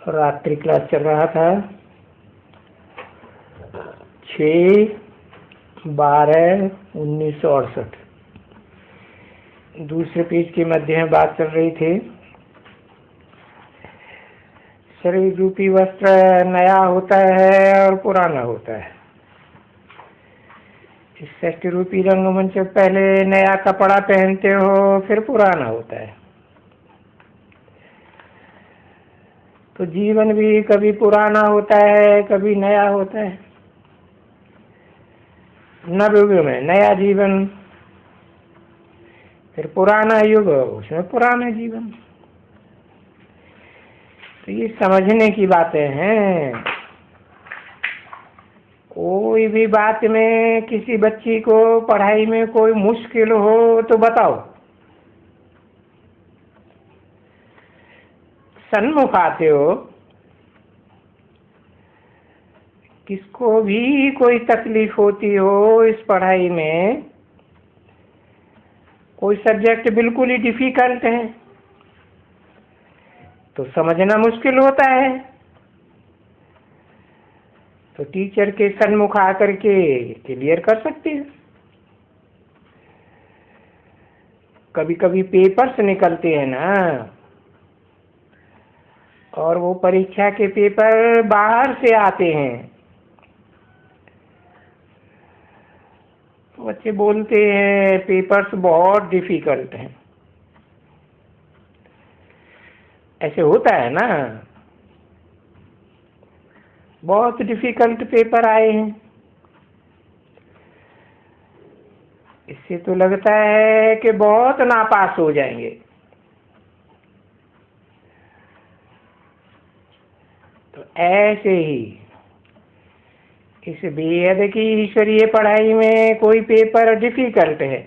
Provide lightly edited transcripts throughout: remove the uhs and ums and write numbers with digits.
रात्रि क्लास चल रहा था 6/12/1968। दूसरे पेज के मध्य में बात चल रही थी। शरीर रूपी वस्त्र नया होता है और पुराना होता है। इस सृष्टि रूपी रंगमंच पहले नया कपड़ा पहनते हो, फिर पुराना होता है। तो जीवन भी कभी पुराना होता है, कभी नया होता है। नवयुग में नया जीवन, फिर पुराना युग, उसमें पुराना जीवन। तो ये समझने की बातें हैं। कोई भी बात में किसी बच्ची को पढ़ाई में कोई मुश्किल हो तो बताओ, सन्मुख आते हो। किसको भी कोई तकलीफ होती हो इस पढ़ाई में, कोई सब्जेक्ट बिल्कुल ही डिफिकल्ट है तो समझना मुश्किल होता है, तो टीचर के सन्मुख आकर के क्लियर कर सकते हैं। कभी कभी पेपर्स निकलते हैं ना, और वो परीक्षा के पेपर बाहर से आते हैं, तो बच्चे बोलते हैं पेपर्स बहुत डिफिकल्ट हैं। ऐसे होता है ना, बहुत डिफिकल्ट पेपर आए हैं। इससे तो लगता है कि बहुत नापास हो जाएंगे। तो ऐसे ही इस वेद की ईश्वरीय पढ़ाई में कोई पेपर डिफिकल्ट है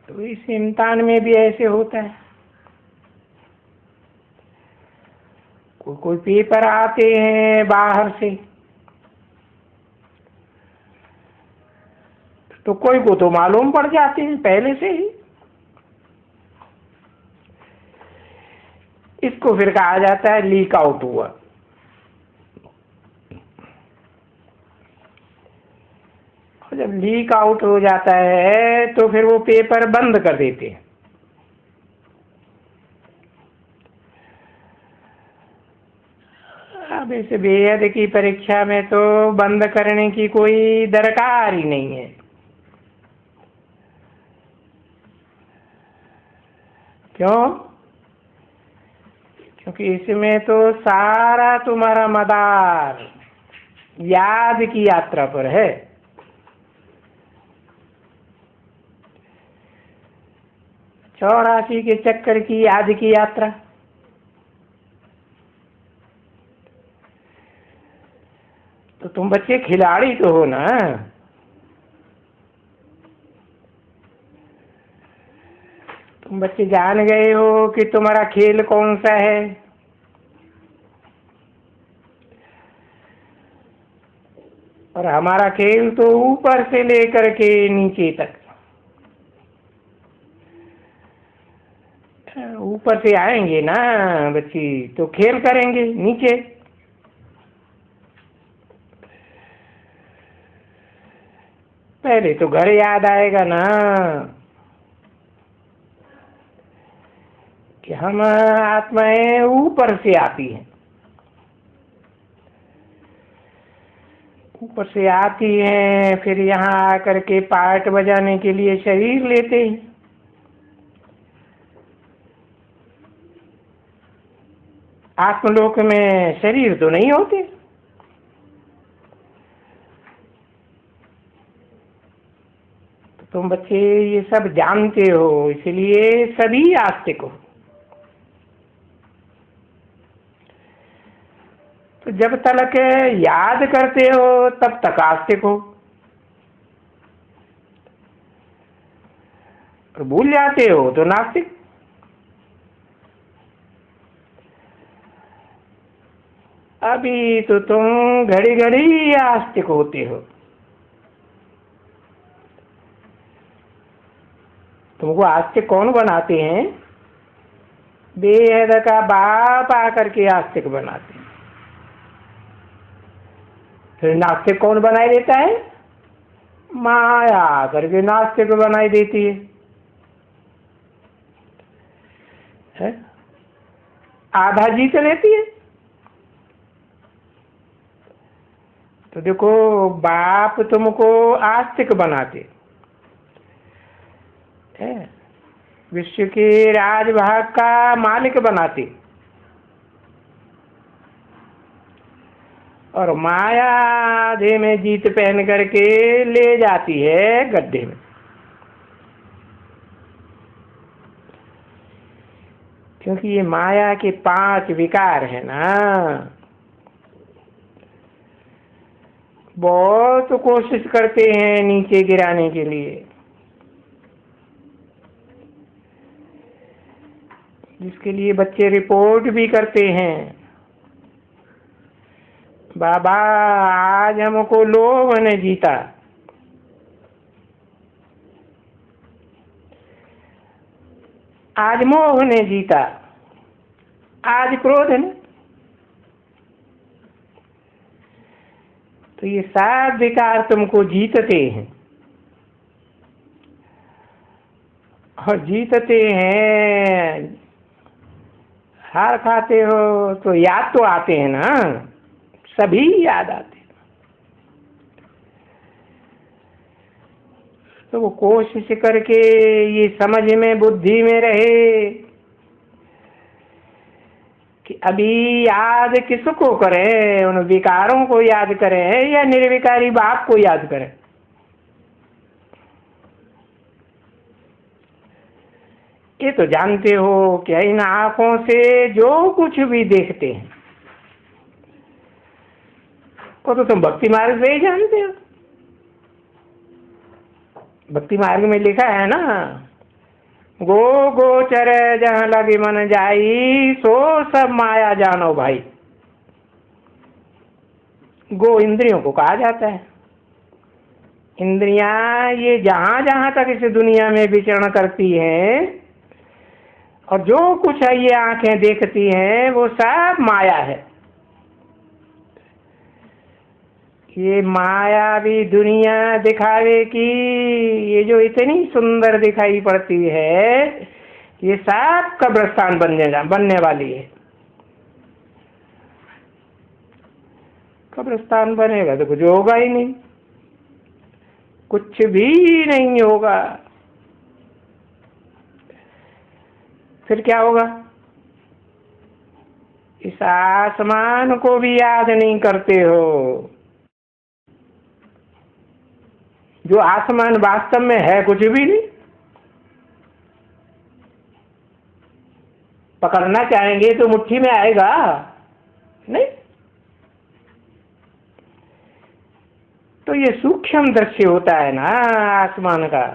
तो इस इम्तिहान में भी ऐसे होता है। कोई पेपर आते हैं बाहर से, तो कोई को तो मालूम पड़ जाते हैं पहले से ही। इसको फिर कहा जाता है लीक आउट हुआ। और जब लीक आउट हो जाता है तो फिर वो पेपर बंद कर देते हैं। अब इस वेद की परीक्षा में तो बंद करने की कोई दरकार ही नहीं है। क्यों? क्योंकि इसमें तो सारा तुम्हारा मदार याद की यात्रा पर है। चौरासी के चक्कर की याद की यात्रा। तो तुम बच्चे खिलाड़ी तो हो ना। तुम बच्चे जान गए हो कि तुम्हारा खेल कौन सा है। और हमारा खेल तो ऊपर से लेकर के नीचे तक। ऊपर से आएंगे ना बच्ची तो खेल करेंगे नीचे। पहले तो घर याद आएगा ना कि हम आत्माएं ऊपर से आती हैं। ऊपर से आती हैं, फिर यहाँ आकर के पार्ट बजाने के लिए शरीर लेते हैं। आत्मलोक में शरीर तो नहीं होते। तो तुम बच्चे ये सब जानते हो, इसलिए सभी आस्तिक हो। तो जब तक याद करते हो तब तक आस्तिक हो, और भूल जाते हो तो नास्तिक। अभी तो तुम घड़ी घड़ी आस्तिक होते हो। तुमको आस्तिक कौन बनाते हैं? बेहद का बाप आकर के आस्तिक बनाते हैं। फिर नास्तिक कौन बनाई देता है? माया करके नास्तिक बनाई देती है? आधा जीत लेती है। तो देखो, बाप तुमको आस्तिक बनाते है, विश्व के राजभाग का मालिक बनाते, और माया आधे में जीत पहन करके ले जाती है गड्ढे में। क्योंकि ये माया के 5 विकार है ना। बहुत कोशिश करते हैं नीचे गिराने के लिए, जिसके लिए बच्चे रिपोर्ट भी करते हैं, बाबा आज हमको लोभ ने जीता, आज मोह ने जीता, आज क्रोध ने। तो ये 7 विकार तुमको जीतते हैं, और जीतते हैं, हार खाते हो तो याद तो आते हैं ना, सभी याद आते हैं। तो वो कोशिश करके ये समझ में, बुद्धि में रहे कि अभी याद किसको करें, उन विकारों को याद करें या निर्विकारी बाप को याद करें। ये तो जानते हो कि इन आंखों से जो कुछ भी देखते हैं वो तो तुम भक्ति मार्ग से ही जानते हो। भक्ति मार्ग में लिखा है ना, गो गोचर जहाँ लगे मन जाई, सो सब माया जानो भाई। गो इंद्रियों को कहा जाता है। इंद्रियां ये जहां जहां तक इस दुनिया में विचरण करती हैं, और जो कुछ है ये आंखें देखती हैं, वो सब माया है। ये माया भी दुनिया दिखावे की, ये जो इतनी सुंदर दिखाई पड़ती है, ये सब कब्रिस्तान बनने वाली है। कब्रिस्तान बनेगा तो कुछ होगा ही नहीं, कुछ भी नहीं होगा। फिर क्या होगा? इस आसमान को भी याद नहीं करते हो, जो आसमान वास्तव में है कुछ भी नहीं। पकड़ना चाहेंगे तो मुट्ठी में आएगा नहीं। तो ये सूक्ष्म दृश्य होता है ना आसमान का।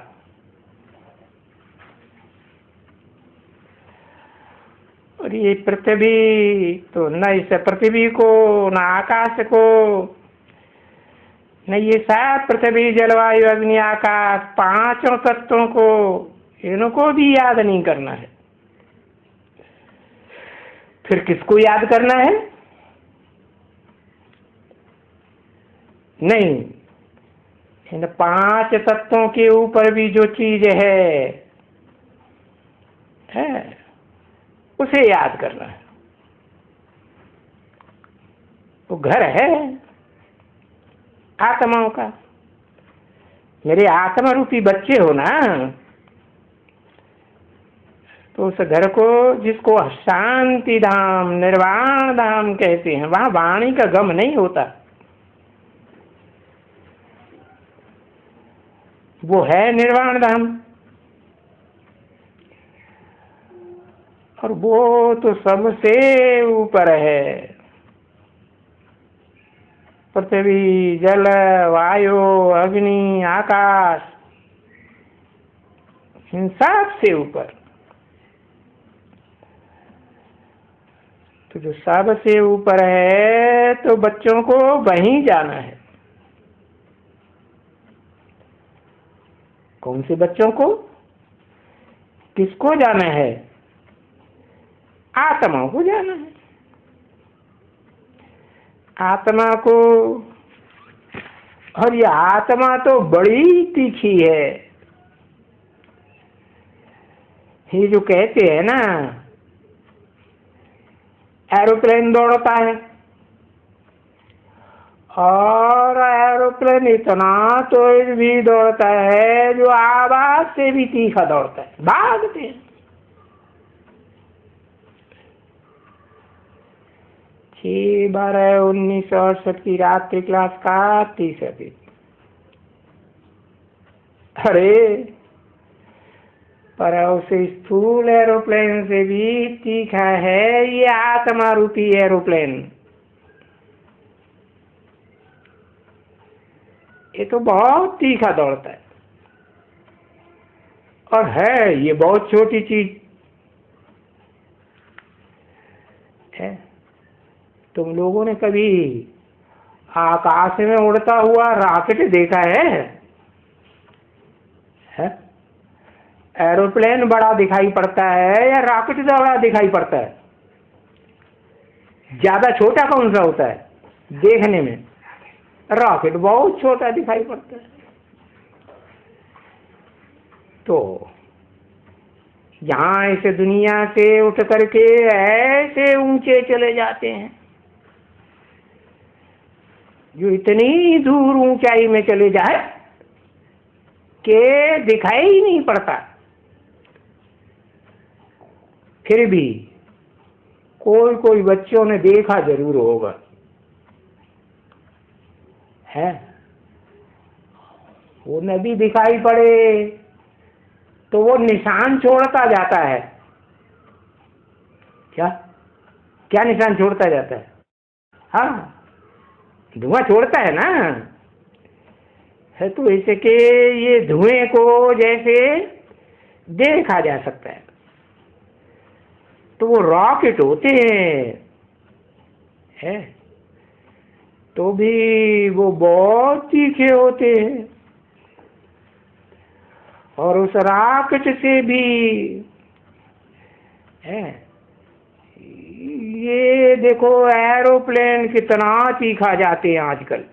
और ये पृथ्वी तो न इस पृथ्वी को, न आकाश को, न ये सब पृथ्वी जलवायु अग्नि आकाश 5 तत्वों को, इनको भी याद नहीं करना है। फिर किसको याद करना है? नहीं, इन 5 तत्वों के ऊपर भी जो चीज है उसे याद करना है। वो घर है आत्माओं का। मेरे आत्मा रूपी बच्चे हो ना, तो उस घर को, जिसको शांति धाम, निर्वाण धाम कहते हैं, वहां वाणी का गम नहीं होता। वो है निर्वाण धाम। और वो तो सबसे ऊपर है। पृथ्वी, जल, वायु, अग्नि, आकाश, इन सबसे ऊपर। तो जो सबसे ऊपर है, तो बच्चों को वहीं जाना है। कौन से बच्चों को? किसको जाना है? आत्मा को जाना है। आत्मा को, और ये आत्मा तो बड़ी तीखी है। ये जो कहते हैं ना, एरोप्लेन दौड़ता है, और एरोप्लेन इतना तेज भी दौड़ता है जो आवाज से भी तीखा दौड़ता है, भागते हैं। 6/12/1968 की रात्रि क्लास का 30 अभी। अरे पर उसे स्थूल एरोप्लेन से भी तीखा है ये आत्मा रूपी एरोप्लेन। ये तो बहुत तीखा दौड़ता है, और है ये बहुत छोटी चीज है। तुम लोगों ने कभी आकाश में उड़ता हुआ रॉकेट देखा है? एरोप्लेन बड़ा दिखाई पड़ता है या रॉकेट बड़ा दिखाई पड़ता है? ज्यादा छोटा कौन सा होता है देखने में? रॉकेट बहुत छोटा दिखाई पड़ता है। तो यहाँ इस दुनिया से उठ करके ऐसे ऊंचे चले जाते हैं जो इतनी दूर ऊंचाई में चले जाए कि दिखाई ही नहीं पड़ता। फिर भी कोई कोई बच्चों ने देखा जरूर होगा, है वो नदी दिखाई पड़े तो वो निशान छोड़ता जाता है। क्या क्या निशान छोड़ता जाता है? हाँ, धुआं छोड़ता है ना। है तो ऐसे कि ये धुएं को जैसे देखा जा सकता है। तो वो रॉकेट होते हैं, है तो भी वो बहुत तीखे होते हैं, और उस रॉकेट से भी है ये देखो एरोप्लेन कितना तीखा जाते हैं आजकल।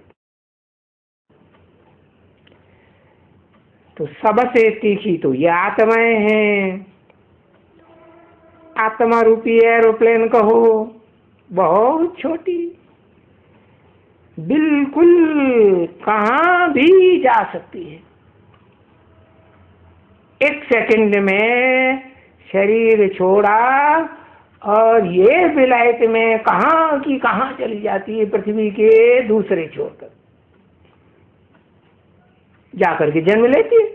तो सबसे तीखी तो ये आत्माएं हैं। आत्मा रूपी एरोप्लेन कहो, बहुत छोटी, बिल्कुल कहाँ भी जा सकती है। एक सेकंड में शरीर छोड़ा और ये विलायत में कहाँ की कहाँ चली जाती है, पृथ्वी के दूसरे छोर तक जाकर के जन्म लेती है।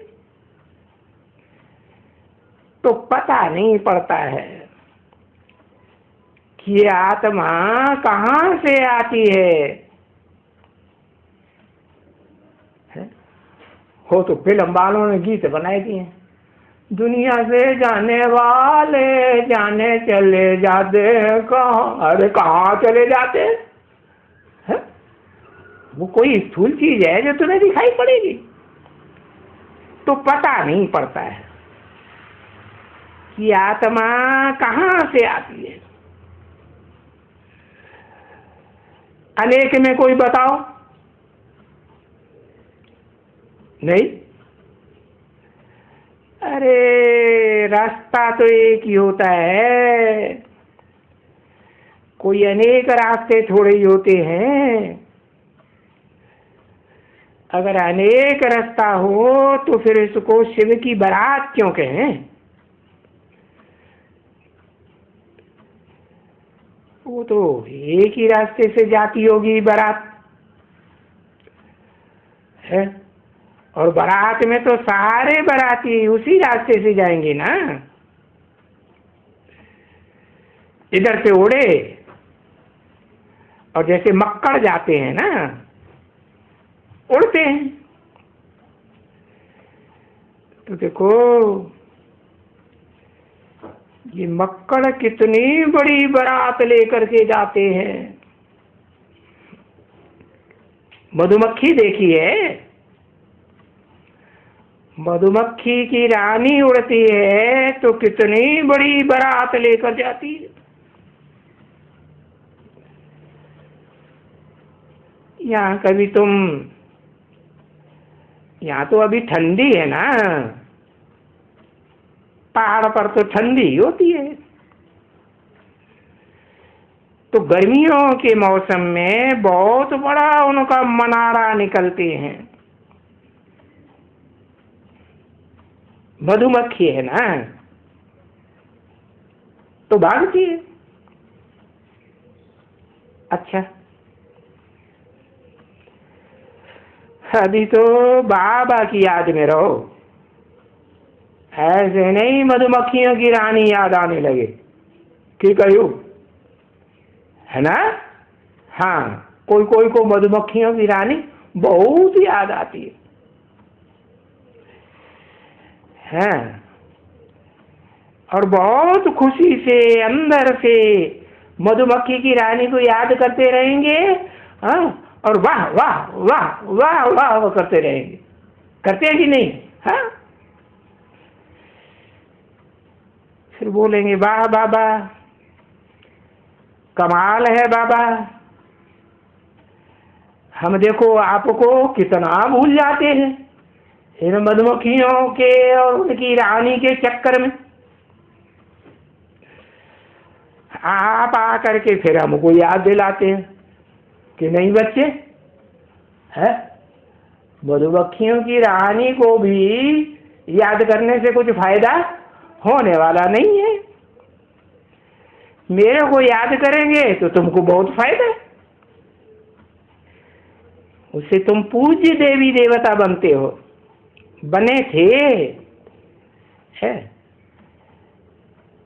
तो पता नहीं पड़ता है कि ये आत्मा कहाँ से आती है? हो तो फिल्म वालों ने गीत बनाए दिए, दुनिया से जाने वाले जाने चले जाते कहाँ। अरे कहाँ चले जाते हैं? वो कोई स्थूल चीज है जो तुम्हें दिखाई पड़ेगी? तो पता नहीं पड़ता है कि आत्मा कहाँ से आती है। अनेक में कोई बताओ? नहीं। अरे रास्ता तो एक ही होता है, कोई अनेक रास्ते थोड़े ही होते हैं। अगर अनेक रास्ता हो तो फिर इसको शिव की बारात क्यों कहें? वो तो एक ही रास्ते से जाती होगी बारात, है। और बारात में तो सारे बाराती उसी रास्ते से जाएंगे ना। इधर से उड़े और जैसे मक्कड़ जाते हैं ना, उड़ते हैं। तो देखो ये मक्कड़ कितनी बड़ी बारात लेकर के जाते हैं। मधुमक्खी देखी है? मधुमक्खी की रानी उड़ती है तो कितनी बड़ी बारात लेकर जाती है। यहाँ कभी तुम, यहाँ तो अभी ठंडी है ना, पहाड़ पर तो ठंडी ही होती है। तो गर्मियों के मौसम में बहुत बड़ा उनका मनारा निकलते हैं। मधुमक्खी है ना, तो भागती है। अच्छा, अभी तो बाबा की याद में रहो, ऐसे नहीं मधुमक्खियों की रानी याद आने लगे कि कहूँ, है ना। हाँ, कोई कोई को मधुमक्खियों की रानी बहुत याद आती है, और बहुत खुशी से अंदर से मधुमक्खी की रानी को याद करते रहेंगे। हाँ, और वाह वाह वाह वाह वाह वाह करते रहेंगे। करते हैं कि नहीं? हाँ, फिर बोलेंगे वाह बाबा, कमाल है बाबा, हम देखो आपको कितना भूल जाते हैं इन मधुमक्खियों के और उनकी रानी के चक्कर में। आप आकर के फिर हमको याद दिलाते हैं कि नहीं बच्चे, है मधुमक्खियों की रानी को भी याद करने से कुछ फायदा होने वाला नहीं है। मेरे को याद करेंगे तो तुमको बहुत फायदा है, उससे तुम पूज्य देवी देवता बनते हो, बने थे। है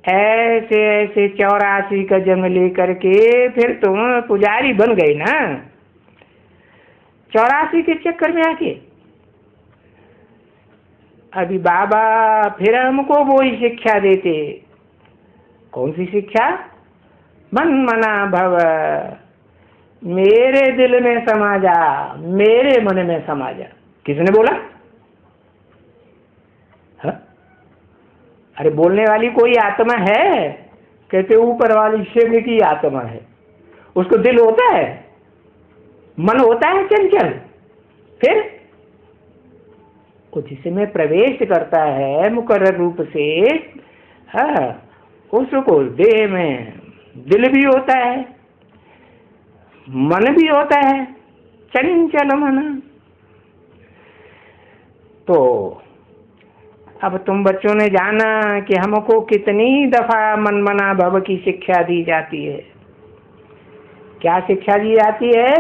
ऐसे ऐसे 84 का जन्म लेकर के फिर तुम पुजारी बन गए ना, 84 के चक्कर में आके। अभी बाबा फिर हमको वही शिक्षा देते। कौन सी शिक्षा? मन मना भव, मेरे दिल में समा जा, मेरे मन में समा जा। किसने बोला? हा? अरे बोलने वाली कोई आत्मा है? कहते ऊपर वाली शिव की आत्मा है, उसको दिल होता है, मन होता है चंचल। फिर वो जिसमें प्रवेश करता है मुकर्रर रूप से, हाँ, उसको देह में दिल भी होता है, मन भी होता है, चंचल मन। तो अब तुम बच्चों ने जाना कि हमको कितनी दफा मन मना भव की शिक्षा दी जाती है। क्या शिक्षा दी जाती है?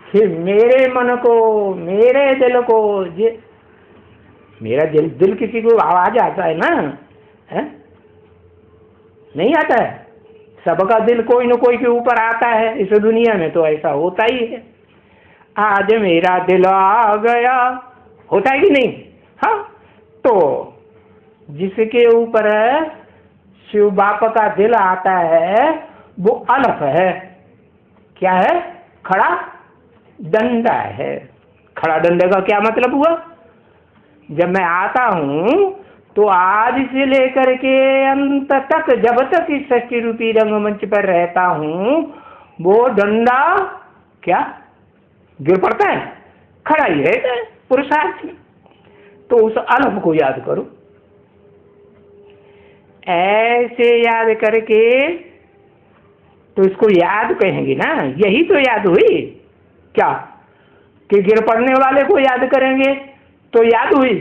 कि मेरे मन को, मेरे दिल को, मेरा दिल किसी को आवाज आता है ना, है? नहीं आता है। सबका दिल कोई न कोई के ऊपर आता है इस दुनिया में, तो ऐसा होता ही है। आज मेरा दिल आ गया, होता है कि नहीं? हाँ, तो जिसके ऊपर शिव बाप का दिल आता है वो अलफ है। क्या है? खड़ा डंडा है। खड़ा डंडे का क्या मतलब हुआ? जब मैं आता हूं तो आज से लेकर के अंत तक, जब तक इस सृष्टि रूपी रंगमंच पर रहता हूं, वो डंडा क्या गिर पड़ता है? खड़ा ही रहता है पुरुषार्थ में। तो उस अलफ को याद करो। ऐसे याद करके तो इसको याद कहेंगे ना, यही तो याद हुई। क्या कि गिर पड़ने वाले को याद करेंगे तो याद हुई?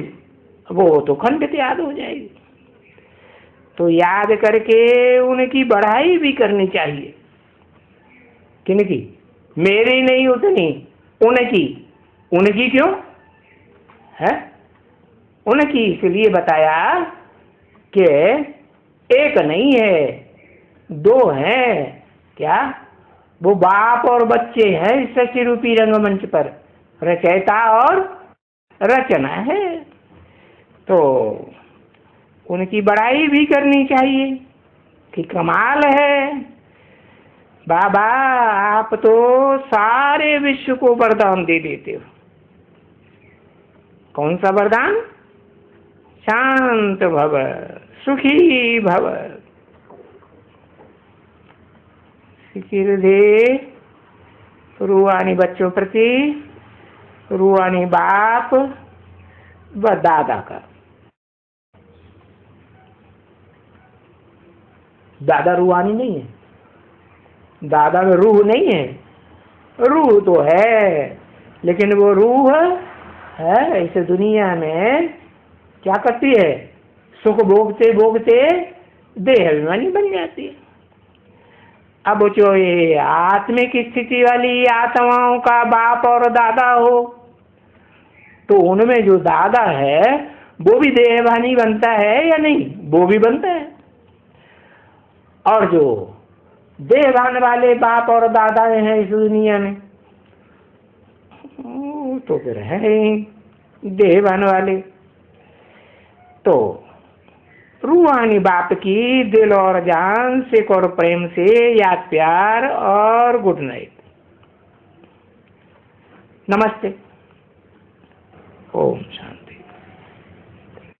वो तो खंडित याद हो जाएगी। तो याद करके उनकी बढ़ाई भी करनी चाहिए। किनकी? मेरी नहीं, उतनी उनकी। उनकी क्यों है? उनकी इसलिए बताया कि एक नहीं है, दो हैं। क्या? वो बाप और बच्चे हैं इस सृष्टि रूपी रंगमंच पर, रचयिता और रचना है। तो उनकी बड़ाई भी करनी चाहिए कि कमाल है बाबा, आप तो सारे विश्व को वरदान दे देते हो। कौन सा वरदान? शांत भव, सुखी भव, सुखी हृदय रूहानी बच्चों प्रति, रूहानी बाप व दादा का। दादा रूहानी नहीं है, दादा में रूह नहीं है। रूह तो है, लेकिन वो रूह है इस दुनिया में क्या करती है, सुख भोगते भोगते देह अभिमानी बन जाती है। अब जो ये आत्मिक स्थिति वाली आत्माओं का बाप और दादा हो, तो उनमें जो दादा है वो भी देहभानी बनता है या नहीं, वो भी बनता है। और जो देहभान वाले बाप और दादा हैं इस दुनिया में, तो फिर है ही देहभान वाले। तो रूहानी बाप की दिल और जान से और प्रेम से याद, प्यार और गुड नाइट। नमस्ते।